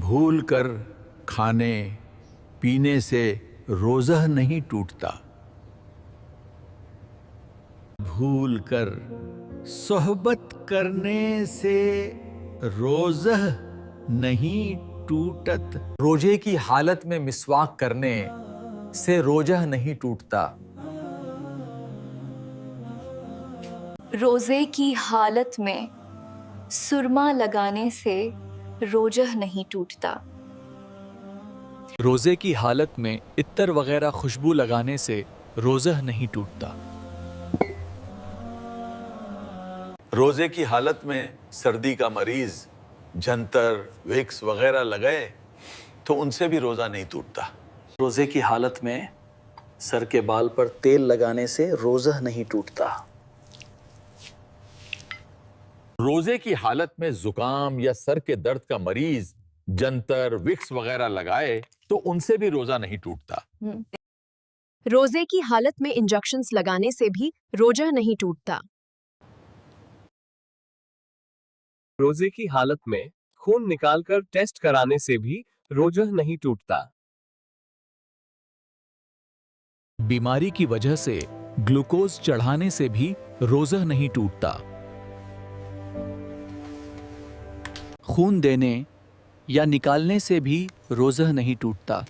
بھول کر کھانے پینے سے روزہ نہیں ٹوٹتا، بھول کر صحبت کرنے سے روزہ نہیں ٹوٹت۔ روزے کی حالت میں مسواک کرنے سے روزہ نہیں ٹوٹتا، روزے کی حالت میں سرما لگانے سے روزہ نہیں ٹوٹتا، روزے کی حالت میں عطر وغیرہ خوشبو لگانے سے روزہ نہیں ٹوٹتا، روزے کی حالت میں سردی کا مریض جنتر وکس وغیرہ لگائے تو ان سے بھی روزہ نہیں ٹوٹتا، روزے کی حالت میں سر کے بال پر تیل لگانے سے روزہ نہیں ٹوٹتا، روزے کی حالت میں زکام یا سر کے درد کا مریض جنتر وکس وغیرہ لگائے تو ان سے بھی روزہ نہیں ٹوٹتا، روزے کی حالت میں انجیکشنز لگانے سے بھی روزہ نہیں ٹوٹتا، روزے کی حالت میں خون نکال کر ٹیسٹ کرانے سے بھی روزہ نہیں ٹوٹتا، بیماری کی وجہ سے گلوکوز چڑھانے سے بھی روزہ نہیں ٹوٹتا، خون دینے یا نکالنے سے بھی روزہ نہیں ٹوٹتا،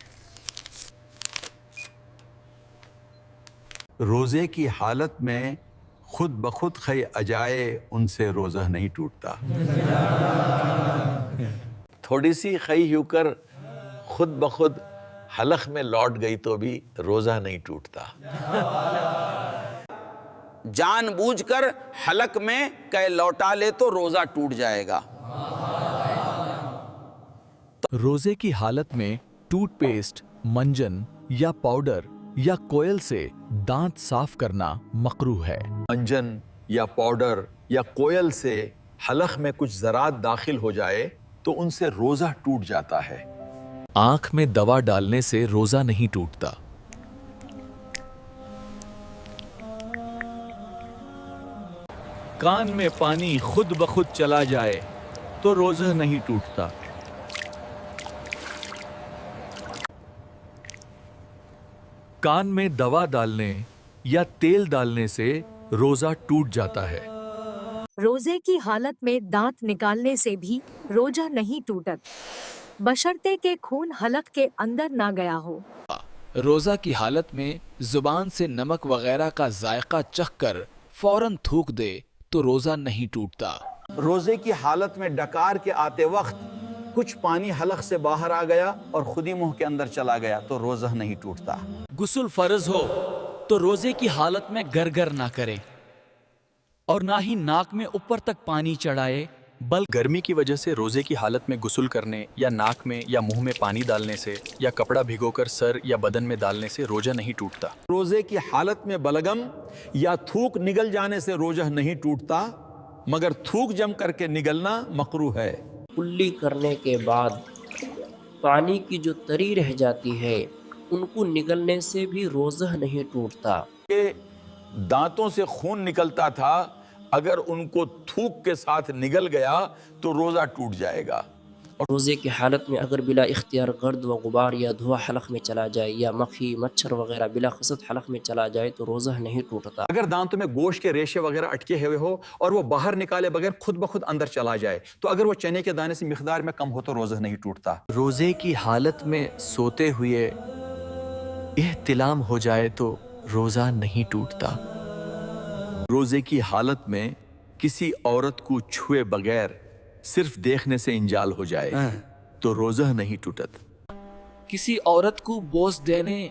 روزے کی حالت میں خود بخود خے اجائے ان سے روزہ نہیں ٹوٹتا، تھوڑی سی خی ہو کر خود بخود حلق میں لوٹ گئی تو بھی روزہ نہیں ٹوٹتا، جان بوجھ کر حلق میں کہ لوٹا لے تو روزہ ٹوٹ جائے گا، روزے کی حالت میں ٹوتھ پیسٹ، منجن یا پاؤڈر یا کوئل سے دانت صاف کرنا مکروہ ہے، منجن یا پاؤڈر یا کوئل سے حلق میں کچھ ذرات داخل ہو جائے تو ان سے روزہ ٹوٹ جاتا ہے، آنکھ میں دوا ڈالنے سے روزہ نہیں ٹوٹتا، کان میں پانی خود بخود چلا جائے تو روزہ نہیں ٹوٹتا، کان میں دوا ڈالنے یا تیل ڈالنے سے روزہ ٹوٹ جاتا ہے، روزے کی حالت میں دانت نکالنے سے بھی روزہ نہیں ٹوٹت، بشرطے کہ خون حلق کے اندر نہ گیا ہو، روزہ کی حالت میں زبان سے نمک وغیرہ کا ذائقہ چکھ کر فوراً تھوک دے تو روزہ نہیں ٹوٹتا، روزے کی حالت میں ڈکار کے آتے وقت کچھ پانی حلق سے باہر آ گیا اور خود ہی منہ کے اندر چلا گیا تو روزہ نہیں ٹوٹتا، غسل فرض ہو تو روزے کی حالت میں گرگر نہ کرے اور نہ ہی ناک میں اوپر تک پانی چڑھائے، بلکہ گرمی کی وجہ سے روزے کی حالت میں غسل کرنے یا ناک میں یا منہ میں پانی ڈالنے سے یا کپڑا بھگو کر سر یا بدن میں ڈالنے سے روزہ نہیں ٹوٹتا، روزے کی حالت میں بلغم یا تھوک نگل جانے سے روزہ نہیں ٹوٹتا، مگر تھوک جم کر کے نگلنا مکروہ ہے، کلی کرنے کے بعد پانی کی جو تری رہ جاتی ہے ان کو نگلنے سے بھی روزہ نہیں ٹوٹتا، کہ دانتوں سے خون نکلتا تھا اگر ان کو تھوک کے ساتھ نگل گیا تو روزہ ٹوٹ جائے گا، روزے کی حالت میں اگر بلا اختیار گرد و غبار یا دھواں حلق میں چلا جائے یا مکھی مچھر وغیرہ بلا قصد حلق میں چلا جائے تو روزہ نہیں ٹوٹتا، اگر دانتوں میں گوشت کے ریشے وغیرہ اٹکے ہوئے ہو اور وہ باہر نکالے بغیر خود بخود اندر چلا جائے تو اگر وہ چنے کے دانے سے مقدار میں کم ہو تو روزہ نہیں ٹوٹتا، روزے کی حالت میں سوتے ہوئے احتلام ہو جائے تو روزہ نہیں ٹوٹتا، روزے کی حالت میں کسی عورت کو چھوئے بغیر صرف دیکھنے سے انجال ہو جائے تو روزہ نہیں ٹوٹت، کسی عورت کو بوس دینے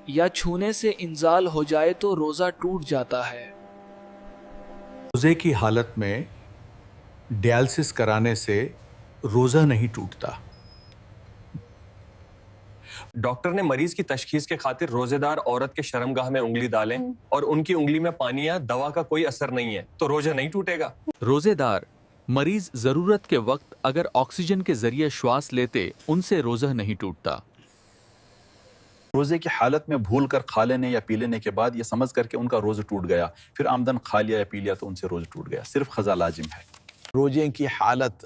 یا چھونے سے انزال ہو جائے تو روزہ ٹوٹ جاتا ہے، روزے کی حالت میں ڈیالسس کرانے سے روزہ نہیں ٹوٹتا، ڈاکٹر نے مریض کی تشخیص کے خاطر روزے دار عورت کے شرمگاہ میں انگلی ڈالیں اور ان کی انگلی میں پانی یا دوا کا کوئی اثر نہیں ہے تو روزہ نہیں ٹوٹے گا، روزے دار مریض ضرورت کے وقت اگر آکسیجن کے ذریعے شواس لیتے ان سے روزہ نہیں ٹوٹتا، روزے کی حالت میں بھول کر کھا لینے یا پی لینے کے بعد یہ سمجھ کر کے ان کا روزہ ٹوٹ گیا، پھر آمدن کھا لیا یا پی لیا تو ان سے روزہ ٹوٹ گیا، صرف قضا لازم ہے، روزے کی حالت